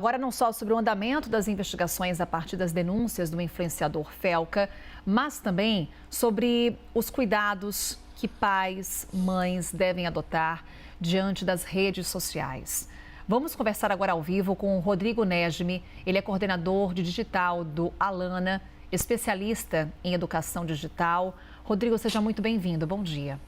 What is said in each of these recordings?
Agora não só sobre o andamento das investigações a partir das denúncias do influenciador Felca, mas também sobre os cuidados que pais, mães devem adotar diante das redes sociais. Vamos conversar agora ao vivo com o Rodrigo Nejme. Ele é coordenador de digital do Alana, especialista em educação digital. Rodrigo, seja muito bem-vindo. Bom dia.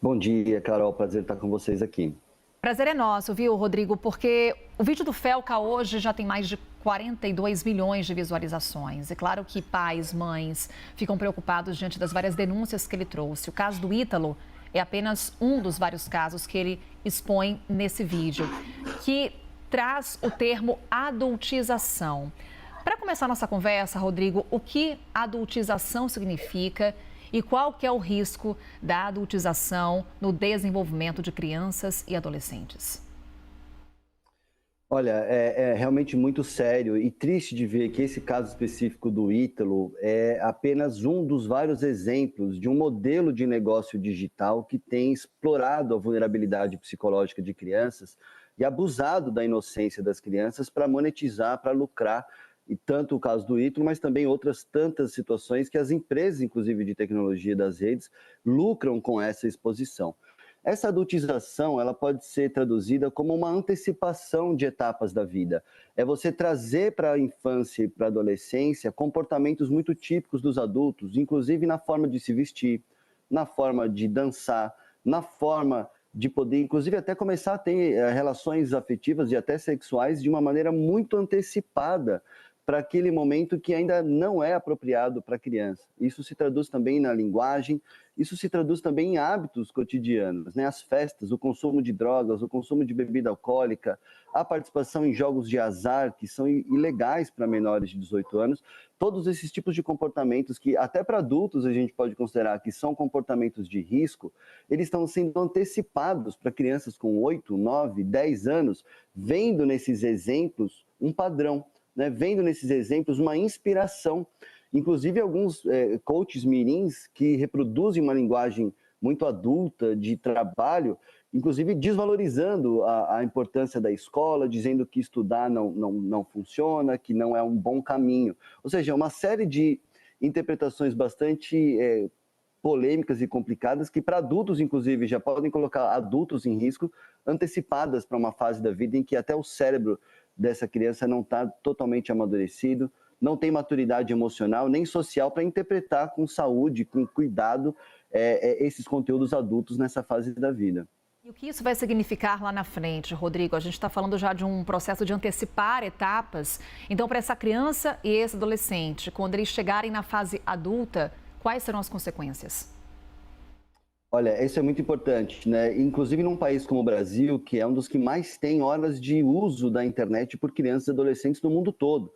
Bom dia, Carol. Prazer estar com vocês aqui. Prazer é nosso, viu, Rodrigo? Porque o vídeo do Felca hoje já tem mais de 42 milhões de visualizações. É claro que pais, mães ficam preocupados diante das várias denúncias que ele trouxe. O caso do Ítalo é apenas um dos vários casos que ele expõe nesse vídeo, que traz o termo adultização. Para começar nossa conversa, Rodrigo, o que adultização significa e qual que é o risco da adultização no desenvolvimento de crianças e adolescentes? Olha, é realmente muito sério e triste de ver que esse caso específico do Ítalo é apenas um dos vários exemplos de um modelo de negócio digital que tem explorado a vulnerabilidade psicológica de crianças e abusado da inocência das crianças para monetizar, para lucrar. E tanto o caso do Ítalo, mas também outras tantas situações que as empresas, inclusive de tecnologia das redes, lucram com essa exposição. Essa adultização, ela pode ser traduzida como uma antecipação de etapas da vida. É você trazer para a infância e para a adolescência comportamentos muito típicos dos adultos, inclusive na forma de se vestir, na forma de dançar, na forma de poder, inclusive, até começar a ter relações afetivas e até sexuais de uma maneira muito antecipada para aquele momento que ainda não é apropriado para a criança. Isso se traduz também na linguagem, isso se traduz também em hábitos cotidianos, né? As festas, o consumo de drogas, o consumo de bebida alcoólica, a participação em jogos de azar, que são ilegais para menores de 18 anos, todos esses tipos de comportamentos que até para adultos a gente pode considerar que são comportamentos de risco, eles estão sendo antecipados para crianças com 8, 9, 10 anos, vendo nesses exemplos um padrão, né, vendo nesses exemplos uma inspiração. Inclusive, alguns coaches mirins que reproduzem uma linguagem muito adulta de trabalho, inclusive desvalorizando a importância da escola, dizendo que estudar não funciona, que não é um bom caminho. Ou seja, uma série de interpretações bastante polêmicas e complicadas que para adultos, inclusive, já podem colocar adultos em risco, antecipadas para uma fase da vida em que até o cérebro dessa criança não está totalmente amadurecido, não tem maturidade emocional nem social para interpretar com saúde, com cuidado, esses conteúdos adultos nessa fase da vida. E o que isso vai significar lá na frente, Rodrigo? A gente está falando já de um processo de antecipar etapas. Então, para essa criança e esse adolescente, quando eles chegarem na fase adulta, quais serão as consequências? Olha, isso é muito importante, né? Inclusive num país como o Brasil, que é um dos que mais tem horas de uso da internet por crianças e adolescentes no mundo todo.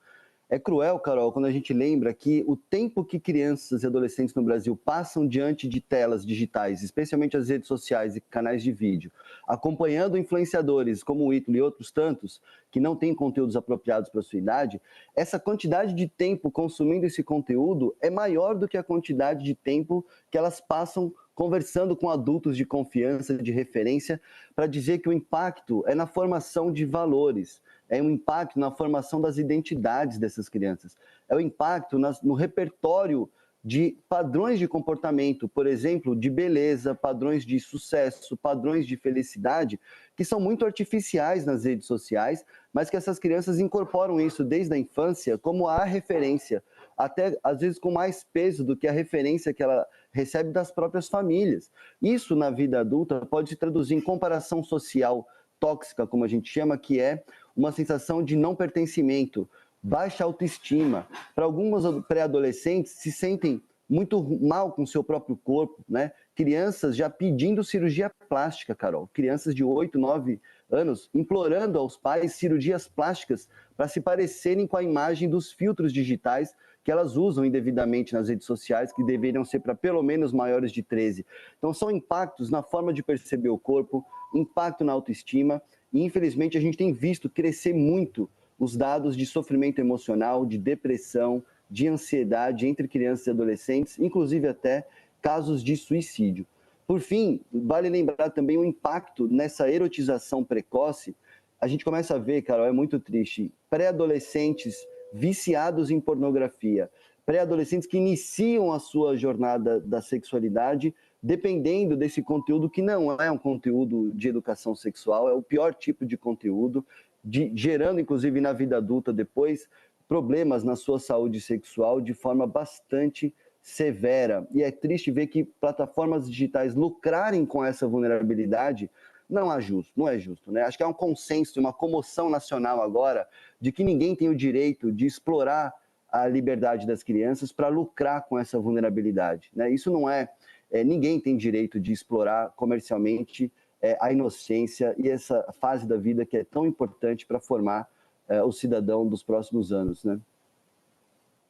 É cruel, Carol, quando a gente lembra que o tempo que crianças e adolescentes no Brasil passam diante de telas digitais, especialmente as redes sociais e canais de vídeo, acompanhando influenciadores como o Ítalo e outros tantos, que não têm conteúdos apropriados para a sua idade, essa quantidade de tempo consumindo esse conteúdo é maior do que a quantidade de tempo que elas passam conversando com adultos de confiança, de referência, para dizer que o impacto é na formação de valores, é um impacto na formação das identidades dessas crianças, é o impacto no repertório de padrões de comportamento, por exemplo, de beleza, padrões de sucesso, padrões de felicidade, que são muito artificiais nas redes sociais, mas que essas crianças incorporam isso desde a infância como a referência, até às vezes com mais peso do que a referência que ela recebe das próprias famílias. Isso na vida adulta pode se traduzir em comparação social tóxica, como a gente chama, que é uma sensação de não pertencimento, baixa autoestima. Para algumas pré-adolescentes se sentem muito mal com o seu próprio corpo, né? Crianças já pedindo cirurgia plástica, Carol. Crianças de 8, 9 anos implorando aos pais cirurgias plásticas para se parecerem com a imagem dos filtros digitais que elas usam indevidamente nas redes sociais, que deveriam ser para pelo menos maiores de 13. Então são impactos na forma de perceber o corpo, impacto na autoestima, e infelizmente a gente tem visto crescer muito os dados de sofrimento emocional, de depressão, de ansiedade entre crianças e adolescentes, inclusive até casos de suicídio. Por fim, vale lembrar também o impacto nessa erotização precoce a gente começa a ver, Carol, é muito triste, pré-adolescentes viciados em pornografia, pré-adolescentes que iniciam a sua jornada da sexualidade dependendo desse conteúdo que não é um conteúdo de educação sexual, é o pior tipo de conteúdo, gerando inclusive na vida adulta depois problemas na sua saúde sexual de forma bastante severa. E é triste ver que plataformas digitais lucrarem com essa vulnerabilidade não é justo, não é justo, né? Acho que há um consenso, uma comoção nacional agora de que ninguém tem o direito de explorar a liberdade das crianças para lucrar com essa vulnerabilidade, né? Isso não ninguém tem direito de explorar comercialmente a inocência e essa fase da vida que é tão importante para formar o cidadão dos próximos anos, né?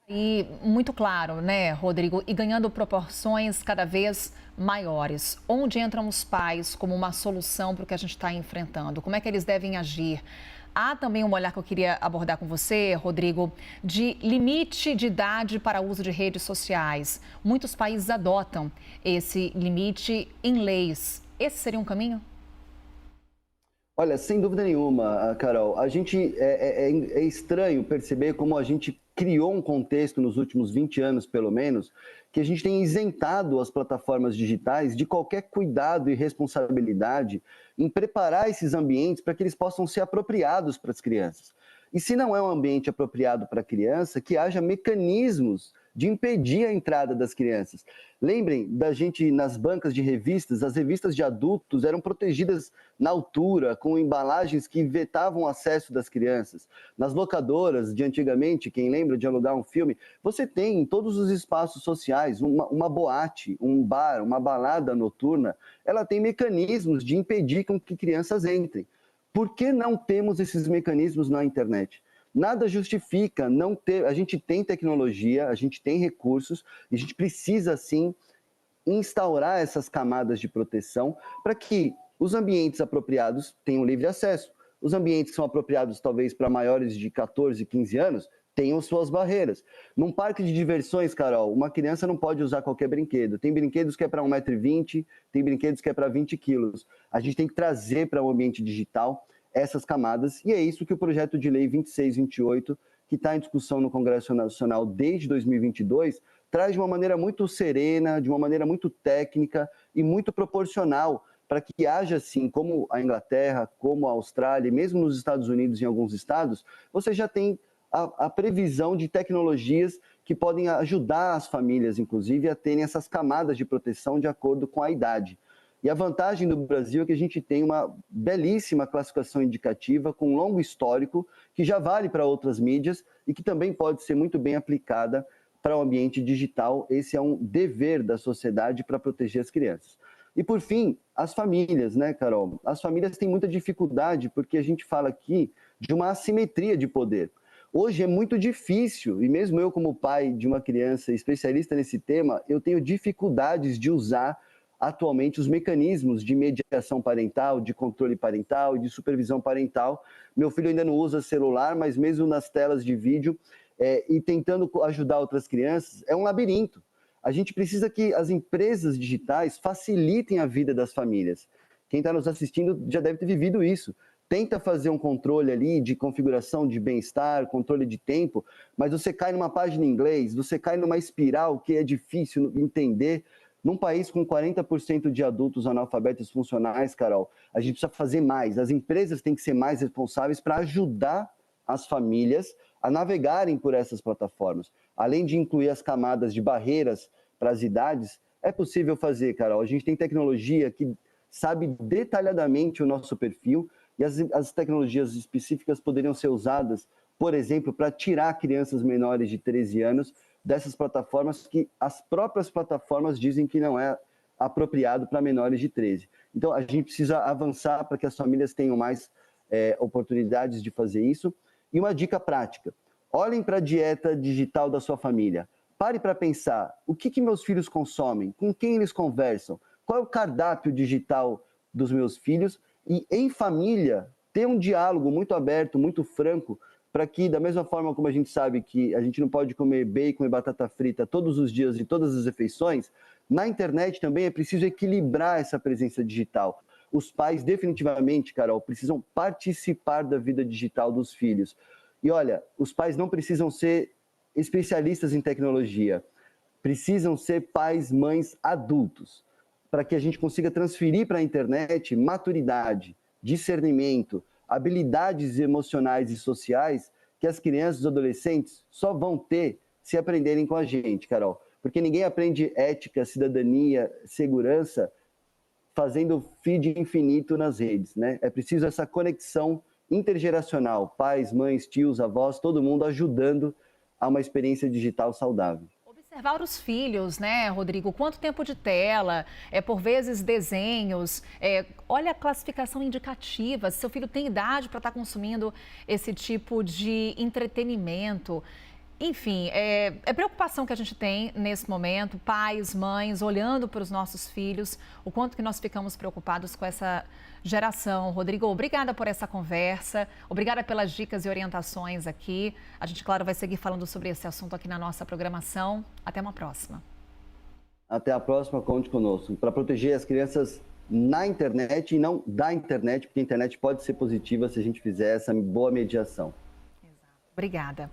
E muito claro, né, Rodrigo? E ganhando proporções cada vez maiores. Onde entram os pais como uma solução para o que a gente está enfrentando? Como é que eles devem agir? Há também um olhar que eu queria abordar com você, Rodrigo, de limite de idade para uso de redes sociais. Muitos países adotam esse limite em leis. Esse seria um caminho? Olha, sem dúvida nenhuma, Carol, a gente é estranho perceber como a gente criou um contexto nos últimos 20 anos, pelo menos, que a gente tem isentado as plataformas digitais de qualquer cuidado e responsabilidade em preparar esses ambientes para que eles possam ser apropriados para as crianças. E se não é um ambiente apropriado para a criança, que haja mecanismos de impedir a entrada das crianças. Lembrem da gente nas bancas de revistas, as revistas de adultos eram protegidas na altura, com embalagens que vetavam o acesso das crianças. Nas locadoras de antigamente, quem lembra de alugar um filme, você tem em todos os espaços sociais uma boate, um bar, uma balada noturna, ela tem mecanismos de impedir com que crianças entrem. Por que não temos esses mecanismos na internet? Nada justifica não ter. A gente tem tecnologia, a gente tem recursos, e a gente precisa, sim, instaurar essas camadas de proteção para que os ambientes apropriados tenham livre acesso. Os ambientes que são apropriados, talvez, para maiores de 14, 15 anos, tenham suas barreiras. Num parque de diversões, Carol, uma criança não pode usar qualquer brinquedo. Tem brinquedos que é para 1,20 m, tem brinquedos que é para 20 quilos. A gente tem que trazer para o ambiente digital essas camadas, e é isso que o projeto de lei 2628, que está em discussão no Congresso Nacional desde 2022, traz de uma maneira muito serena, de uma maneira muito técnica e muito proporcional, para que haja, assim, como a Inglaterra, como a Austrália, e mesmo nos Estados Unidos, em alguns estados, você já tem a previsão de tecnologias que podem ajudar as famílias, inclusive, a terem essas camadas de proteção de acordo com a idade. E a vantagem do Brasil é que a gente tem uma belíssima classificação indicativa com um longo histórico que já vale para outras mídias e que também pode ser muito bem aplicada para o ambiente digital. Esse é um dever da sociedade para proteger as crianças. E, por fim, as famílias, né, Carol? As famílias têm muita dificuldade porque a gente fala aqui de uma assimetria de poder. Hoje é muito difícil, e mesmo eu como pai de uma criança especialista nesse tema, eu tenho dificuldades de usar atualmente os mecanismos de mediação parental, de controle parental e de supervisão parental. Meu filho ainda não usa celular, mas mesmo nas telas de vídeo e tentando ajudar outras crianças, é um labirinto. A gente precisa que as empresas digitais facilitem a vida das famílias. Quem está nos assistindo já deve ter vivido isso. Tenta fazer um controle ali de configuração de bem-estar, controle de tempo, mas você cai numa página em inglês, você cai numa espiral que é difícil entender. Num país com 40% de adultos analfabetos funcionais, Carol, a gente precisa fazer mais. As empresas têm que ser mais responsáveis para ajudar as famílias a navegarem por essas plataformas. Além de incluir as camadas de barreiras para as idades, é possível fazer, Carol. A gente tem tecnologia que sabe detalhadamente o nosso perfil e as tecnologias específicas poderiam ser usadas, por exemplo, para tirar crianças menores de 13 anos dessas plataformas que as próprias plataformas dizem que não é apropriado para menores de 13. Então, a gente precisa avançar para que as famílias tenham mais oportunidades de fazer isso. E uma dica prática, olhem para a dieta digital da sua família. Pare para pensar, o que meus filhos consomem? Com quem eles conversam? Qual é o cardápio digital dos meus filhos? E, em família, ter um diálogo muito aberto, muito franco, para que, da mesma forma como a gente sabe que a gente não pode comer bacon e batata frita todos os dias de todas as refeições, na internet também é preciso equilibrar essa presença digital. Os pais definitivamente, Carol, precisam participar da vida digital dos filhos. E olha, os pais não precisam ser especialistas em tecnologia, precisam ser pais, mães adultos, para que a gente consiga transferir para a internet maturidade, discernimento, habilidades emocionais e sociais que as crianças e os adolescentes só vão ter se aprenderem com a gente, Carol. Porque ninguém aprende ética, cidadania, segurança fazendo feed infinito nas redes, né? É preciso essa conexão intergeracional, pais, mães, tios, avós, todo mundo ajudando a uma experiência digital saudável. Observar os filhos, né, Rodrigo? Quanto tempo de tela, por vezes desenhos, olha a classificação indicativa, se seu filho tem idade para estar consumindo esse tipo de entretenimento. Enfim, é preocupação que a gente tem nesse momento, pais, mães, olhando para os nossos filhos, o quanto que nós ficamos preocupados com essa geração. Rodrigo, obrigada por essa conversa, obrigada pelas dicas e orientações aqui. A gente, claro, vai seguir falando sobre esse assunto aqui na nossa programação. Até uma próxima. Até a próxima, conte conosco, para proteger as crianças na internet e não da internet, porque a internet pode ser positiva se a gente fizer essa boa mediação. Exato. Obrigada.